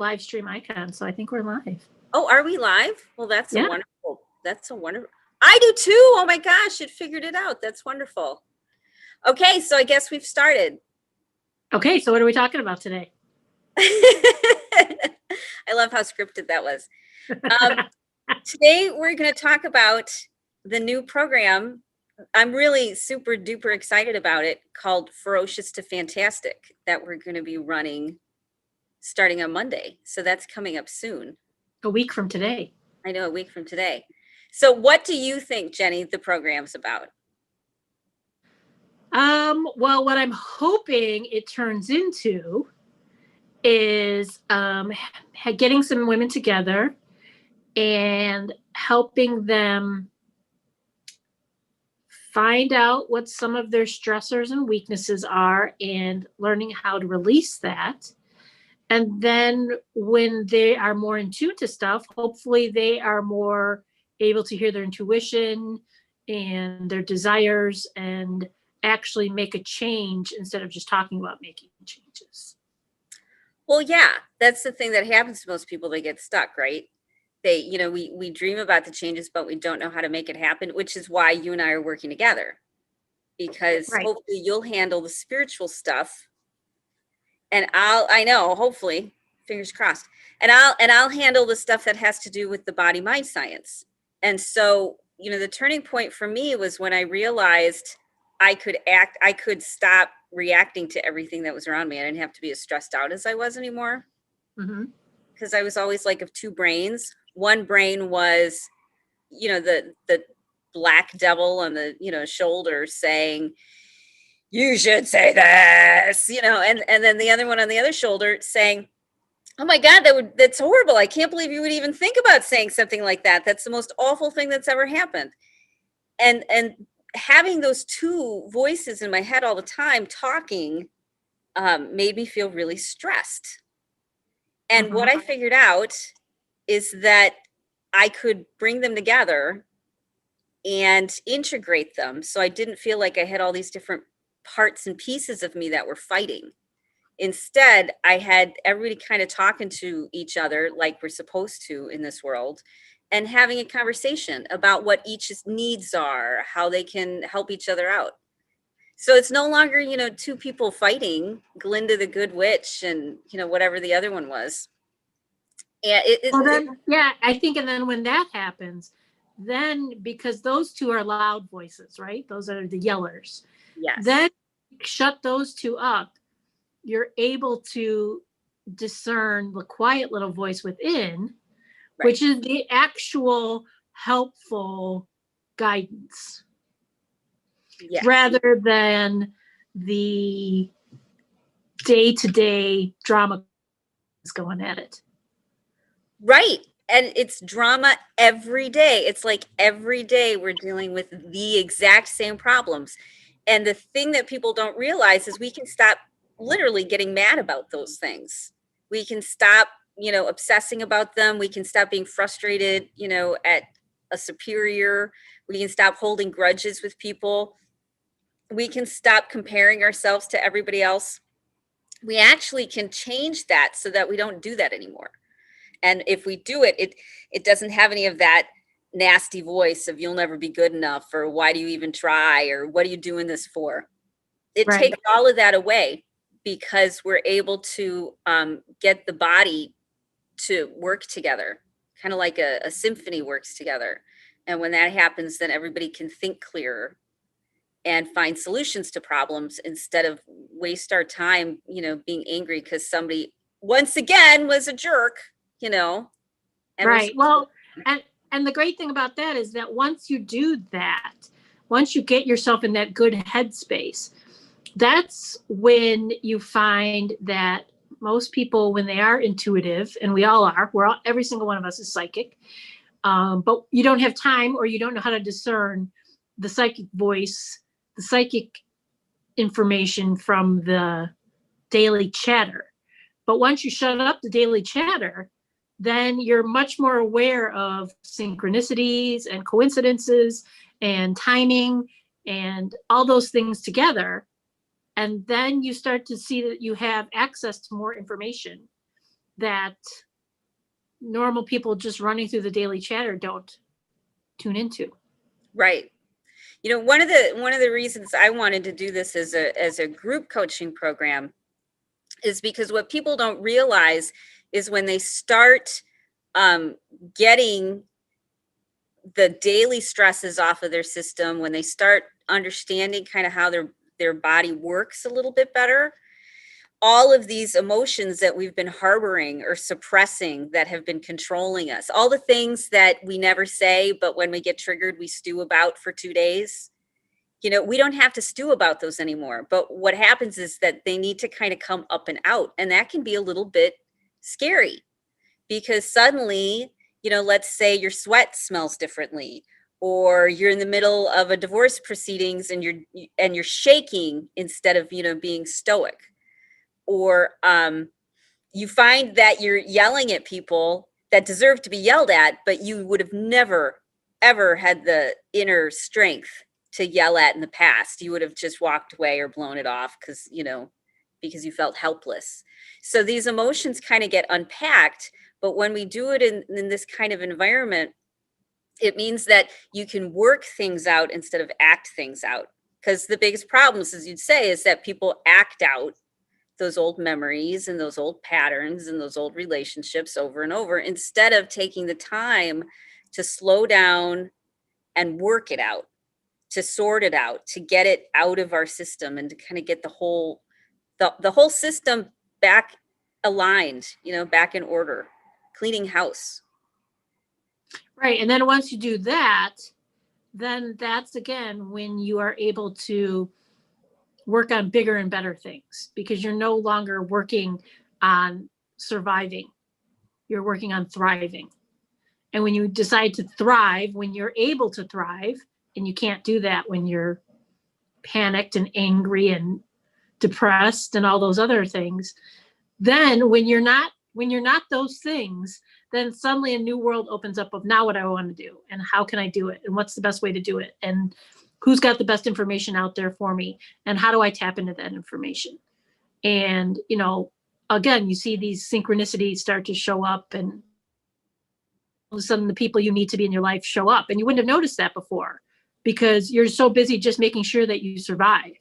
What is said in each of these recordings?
live stream icon, so I think we're live. Oh, are we live? Well, that's Yeah. a wonderful. I do too. Oh my gosh, it figured it out. That's wonderful. Okay, so I guess we've started. Okay, so what are we talking about today? I love how scripted that was. Today we're going to talk about the new program. I'm really super duper excited about it, called Ferocious to Fantastic, that we're going to be running starting on Monday. So that's coming up soon. A week from today. I know, a week from today. So what do you think, Jenny, the program's about? Well, what I'm hoping it turns into is getting some women together and helping them find out what some of their stressors and weaknesses are and learning how to release that. And then when they are more in tune to stuff, hopefully they are more able to hear their intuition and their desires and actually make a change instead of just talking about making changes. Well, yeah, that's the thing that happens to most people. They get stuck, right? We dream about the changes, but we don't know how to make it happen, which is why you and I are working together, because hopefully you'll handle the spiritual stuff. And hopefully, fingers crossed. And I'll handle the stuff that has to do with the body mind science. And so, the turning point for me was when I realized I could stop reacting to everything that was around me. I didn't have to be as stressed out as I was anymore. Because I was always like of two brains. One brain was, the black devil on the, shoulder saying, you should say this, and then the other one on the other shoulder saying, oh my God, that's horrible. I can't believe you would even think about saying something like that. That's the most awful thing that's ever happened. And having those two voices in my head all the time talking made me feel really stressed. And what I figured out is that I could bring them together and integrate them. So I didn't feel like I had all these different parts and pieces of me that were fighting. Instead, I had everybody kind of talking to each other like we're supposed to in this world, and having a conversation about what each's needs are, how they can help each other out. So it's no longer, two people fighting, Glinda the Good Witch and, whatever the other one was. Yeah, I think, and then when that happens, then because those two are loud voices, right? Those are the yellers. Yes. Then shut those two up. You're able to discern the quiet little voice within, which is the actual helpful guidance, rather than the day-to-day drama going at it. Right. And it's drama every day. It's like every day we're dealing with the exact same problems. And the thing that people don't realize is we can stop literally getting mad about those things. We can stop, obsessing about them. We can stop being frustrated, at a superior. We can stop holding grudges with people. We can stop comparing ourselves to everybody else. We actually can change that so that we don't do that anymore. And if we do it, it doesn't have any of that nasty voice of you'll never be good enough, or why do you even try, or what are you doing this for? It takes all of that away, because we're able to get the body to work together, kind of like a symphony works together. And when that happens, then everybody can think clearer and find solutions to problems instead of waste our time, being angry because somebody once again was a jerk, Right. Well, and the great thing about that is that once you do that, once you get yourself in that good headspace, that's when you find that most people, when they are intuitive, and we all are, every single one of us is psychic, but you don't have time, or you don't know how to discern the psychic voice, the psychic information from the daily chatter. But once you shut up the daily chatter, then you're much more aware of synchronicities and coincidences and timing and all those things together. And then you start to see that you have access to more information that normal people just running through the daily chatter don't tune into. Right. You know, one of the reasons I wanted to do this as a group coaching program is because what people don't realize is when they start getting the daily stresses off of their system, when they start understanding kind of how their body works a little bit better, all of these emotions that we've been harboring or suppressing that have been controlling us, all the things that we never say, but when we get triggered, we stew about for 2 days. You know, we don't have to stew about those anymore. But what happens is that they need to kind of come up and out. And that can be a little bit scary because suddenly, you know, let's say your sweat smells differently, or you're in the middle of a divorce proceedings and you're shaking instead of, you know, being stoic, or you find that you're yelling at people that deserve to be yelled at, but you would have never, ever had the inner strength to yell at in the past. You would have just walked away or blown it off because you felt helpless. So these emotions kind of get unpacked, but when we do it in this kind of environment, it means that you can work things out instead of act things out. Because the biggest problems, as you'd say, is that people act out those old memories and those old patterns and those old relationships over and over, instead of taking the time to slow down and work it out, to sort it out, to get it out of our system, and to kind of get the whole system back aligned, you know, back in order, cleaning house. Right. And then once you do that, then that's again when you are able to work on bigger and better things, because you're no longer working on surviving. You're working on thriving. And when you decide to thrive, when you're able to thrive, and you can't do that when you're panicked and angry and depressed and all those other things, then when you're not those things, then suddenly a new world opens up of now what I want to do and how can I do it and what's the best way to do it and who's got the best information out there for me and how do I tap into that information. And, you know, again, you see these synchronicities start to show up, and all of a sudden the people you need to be in your life show up, and you wouldn't have noticed that before because you're so busy just making sure that you survive.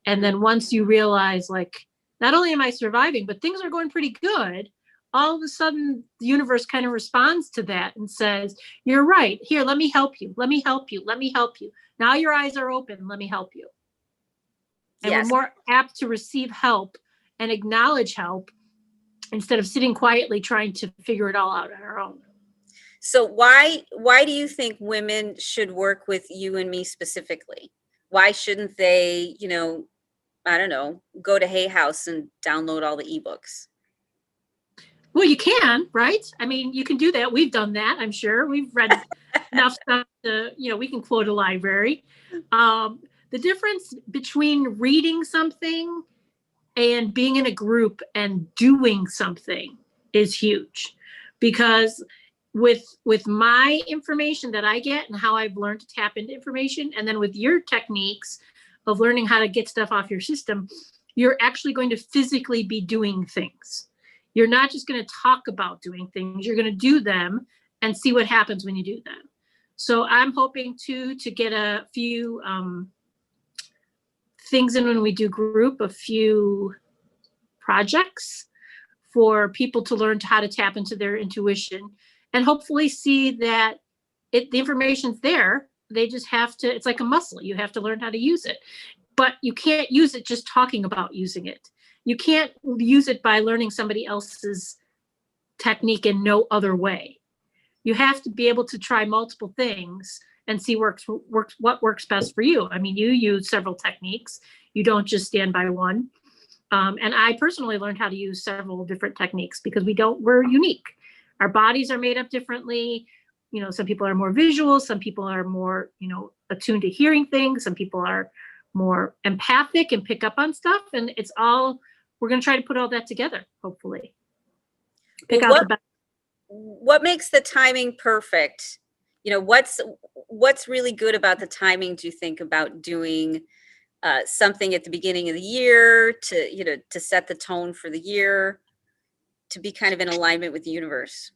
And then once you realize, like, not only am I surviving, but things are going pretty good, all of a sudden the universe kind of responds to that and says, you're right. Here, let me help you. Let me help you. Let me help you. Now your eyes are open. Let me help you. And Yes. we're more apt to receive help and acknowledge help instead of sitting quietly trying to figure it all out on our own. So why do you think women should work with you and me specifically? Why shouldn't they, you know, I don't know, go to Hay House and download all the ebooks? Well, you can, right? I mean, you can do that. We've done that, I'm sure. We've read enough stuff to, you know, we can quote a library. The difference between reading something and being in a group and doing something is huge, because with my information that I get and how I've learned to tap into information, and then with your techniques of learning how to get stuff off your system, you're actually going to physically be doing things. You're not just going to talk about doing things, you're going to do them and see what happens when you do them. So I'm hoping to get a few things in when we do group, a few projects for people to learn how to tap into their intuition and hopefully see that the information's there. They just have to, it's like a muscle. You have to learn how to use it, but you can't use it just talking about using it. You can't use it by learning somebody else's technique in no other way. You have to be able to try multiple things and see what works best for you. I mean, you use several techniques. You don't just stand by one. And I personally learned how to use several different techniques because we're unique. Our bodies are made up differently. You know, some people are more visual. Some people are more, you know, attuned to hearing things. Some people are more empathic and pick up on stuff. And it's all, we're going to try to put all that together, hopefully. Pick out the best. What makes the timing perfect? You know, what's really good about the timing, do you think, about doing something at the beginning of the year to set the tone for the year? to be kind of in alignment with the universe?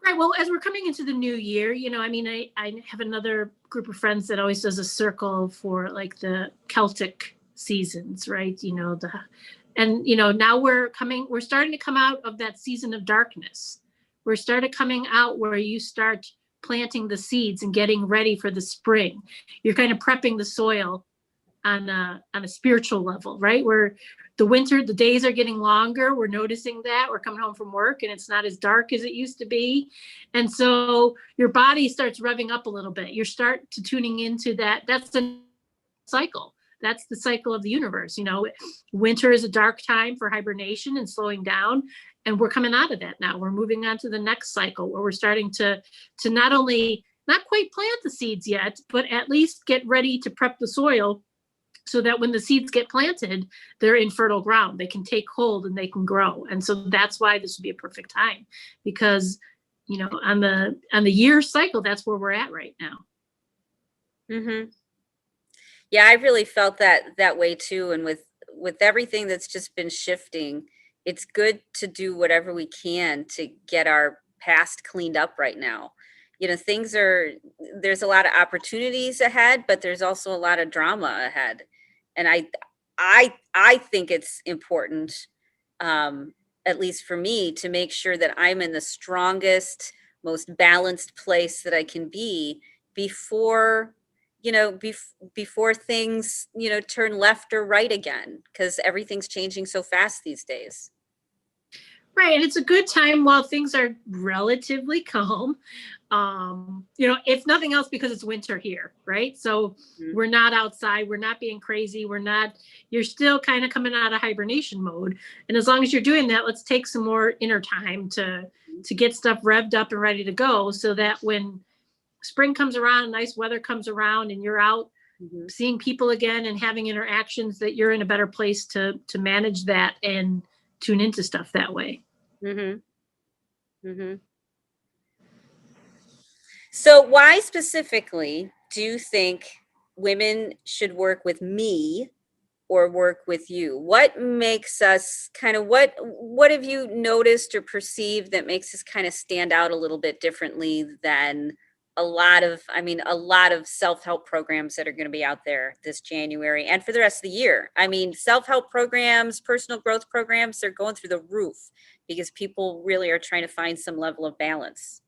Right. Well, as we're coming into the new year, I have another group of friends that always does a circle for like the Celtic seasons, right? Now we're starting to come out of that season of darkness. We're starting coming out where you start planting the seeds and getting ready for the spring. You're kind of prepping the soil on a spiritual level, right? Where the days are getting longer. We're noticing that we're coming home from work and it's not as dark as it used to be. And so your body starts revving up a little bit. You start to tuning into that. That's the cycle. That's the cycle of the universe. Winter is a dark time for hibernation and slowing down. And we're coming out of that now. We're moving on to the next cycle where we're starting to not quite plant the seeds yet, but at least get ready to prep the soil so that when the seeds get planted, they're in fertile ground. They can take hold and they can grow. And so that's why this would be a perfect time, because, on the year cycle, that's where we're at right now. Mm-hmm. Yeah, I really felt that way too. And with everything that's just been shifting, it's good to do whatever we can to get our past cleaned up right now. There's a lot of opportunities ahead, but there's also a lot of drama ahead. And I think it's important, at least for me, to make sure that I'm in the strongest, most balanced place that I can be before before things, turn left or right again, because everything's changing so fast these days. Right. And it's a good time while things are relatively calm. If nothing else, because it's winter here, right? So we're not outside, we're not being crazy, you're still kind of coming out of hibernation mode. And as long as you're doing that, let's take some more inner time to get stuff revved up and ready to go, so that when spring comes around, nice weather comes around, and you're out seeing people again and having interactions, that you're in a better place to manage that and tune into stuff that way. So why specifically do you think women should work with me or work with you? What makes us what have you noticed or perceived that makes us kind of stand out a little bit differently than a lot of self-help programs that are going to be out there this January and for the rest of the year? I mean, self-help programs, personal growth programs, they're going through the roof because people really are trying to find some level of balance.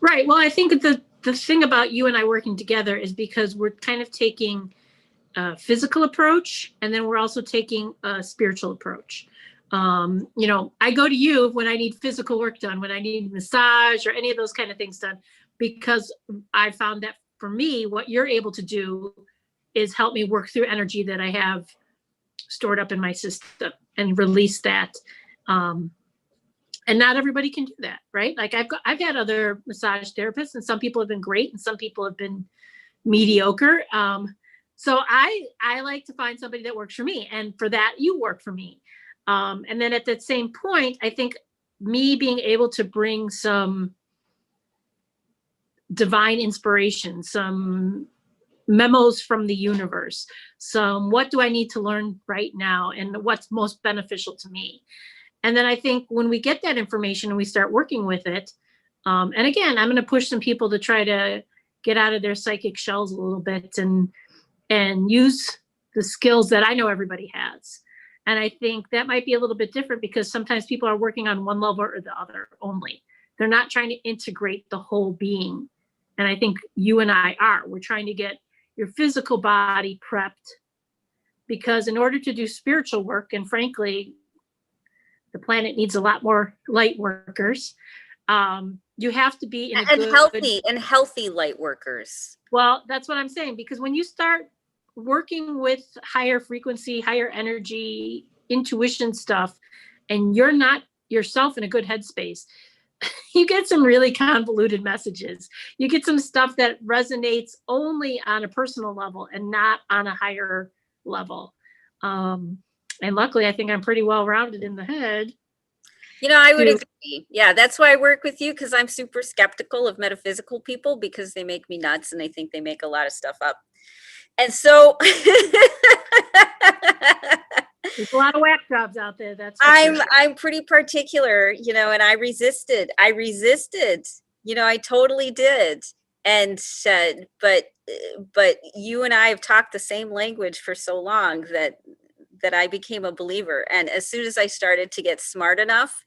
Right. Well, I think the thing about you and I working together is because we're kind of taking a physical approach, and then we're also taking a spiritual approach. I go to you when I need physical work done, when I need massage or any of those kind of things done, because I found that for me, what you're able to do is help me work through energy that I have stored up in my system and release that. And not everybody can do that, right? Like I've had other massage therapists, and some people have been great and some people have been mediocre. So I like to find somebody that works for me, and for that, you work for me. And then at that same point, I think me being able to bring some divine inspiration, some memos from the universe, what do I need to learn right now and what's most beneficial to me. And then I think when we get that information and we start working with it, and again, I'm going to push some people to try to get out of their psychic shells a little bit and use the skills that I know everybody has. And I think that might be a little bit different because sometimes people are working on one level or the other only. They're not trying to integrate the whole being. And I think you and I are. We're trying to get your physical body prepped, because in order to do spiritual work, and frankly, the planet needs a lot more light workers. You have to be in healthy light workers. Well, that's what I'm saying, because when you start working with higher frequency, higher energy, intuition stuff, and you're not yourself in a good headspace, you get some really convoluted messages. You get some stuff that resonates only on a personal level and not on a higher level. And luckily, I think I'm pretty well rounded in the head. I would agree. Yeah, that's why I work with you, because I'm super skeptical of metaphysical people because they make me nuts and they think they make a lot of stuff up. And so There's a lot of whack jobs out there. I'm pretty particular, you know, and I resisted. You know, I totally did. And said, but you and I have talked the same language for so long that I became a believer. And as soon as I started to get smart enough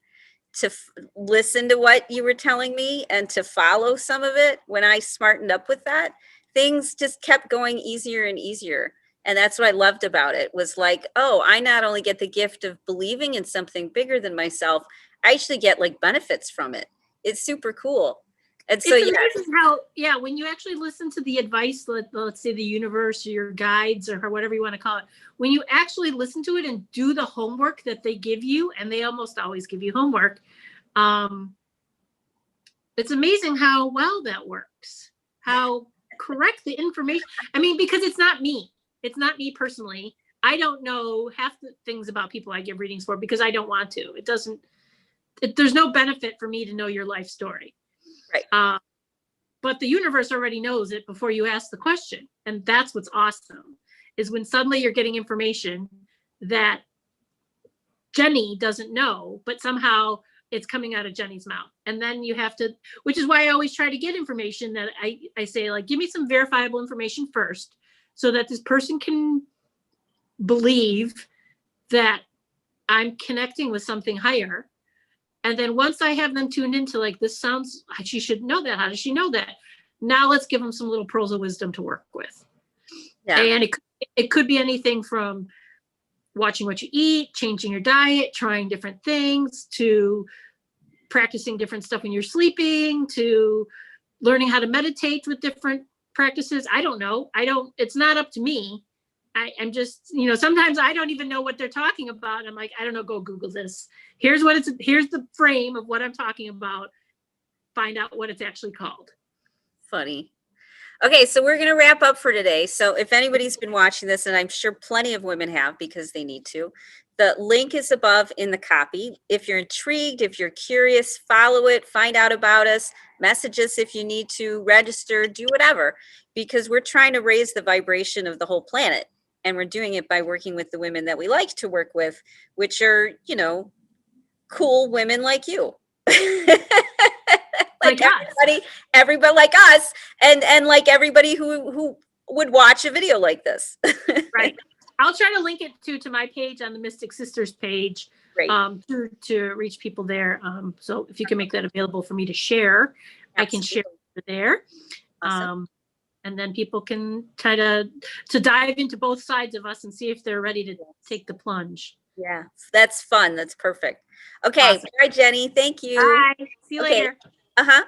to listen to what you were telling me and to follow some of it, when I smartened up with that, things just kept going easier and easier. And that's what I loved about it, was like, oh, I not only get the gift of believing in something bigger than myself, I actually get like benefits from it. It's super cool. And so, it's amazing how, when you actually listen to the advice, let's say the universe or your guides or whatever you want to call it, when you actually listen to it and do the homework that they give you, and they almost always give you homework, it's amazing how well that works, how correct the information. I mean, because it's not me personally. I don't know half the things about people I give readings for because I don't want to. There's no benefit for me to know your life story. Right. But the universe already knows it before you ask the question. And that's what's awesome, is when suddenly you're getting information that Jennie doesn't know, but somehow it's coming out of Jennie's mouth. And then you have to, which is why I always try to get information that I say, like, give me some verifiable information first so that this person can believe that I'm connecting with something higher. And then once I have them tuned into, like, this sounds, she should know that. How does she know that? Now let's give them some little pearls of wisdom to work with. Yeah. And it could be anything from watching what you eat, changing your diet, trying different things, to practicing different stuff when you're sleeping, to learning how to meditate with different practices. I don't know. It's not up to me. I'm just, sometimes I don't even know what they're talking about. I'm like, I don't know, go Google this. Here's the frame of what I'm talking about. Find out what it's actually called. Funny. Okay, so we're going to wrap up for today. So if anybody's been watching this, and I'm sure plenty of women have because they need to, the link is above in the copy. If you're intrigued, if you're curious, follow it, find out about us, message us if you need to, register, do whatever, because we're trying to raise the vibration of the whole planet. And we're doing it by working with the women that we like to work with, which are, cool women like you. like everybody like us, and like everybody who would watch a video like this. Right. I'll try to link it to my page on the Mystic Sisters page. Great. To reach people there. So if you can make that available for me to share, absolutely. I can share it there. Awesome. And then people can try to dive into both sides of us and see if they're ready to take the plunge. Yeah, that's fun. That's perfect. Okay. Awesome. Bye, Jennie. Thank you. Bye. See you later. Uh-huh.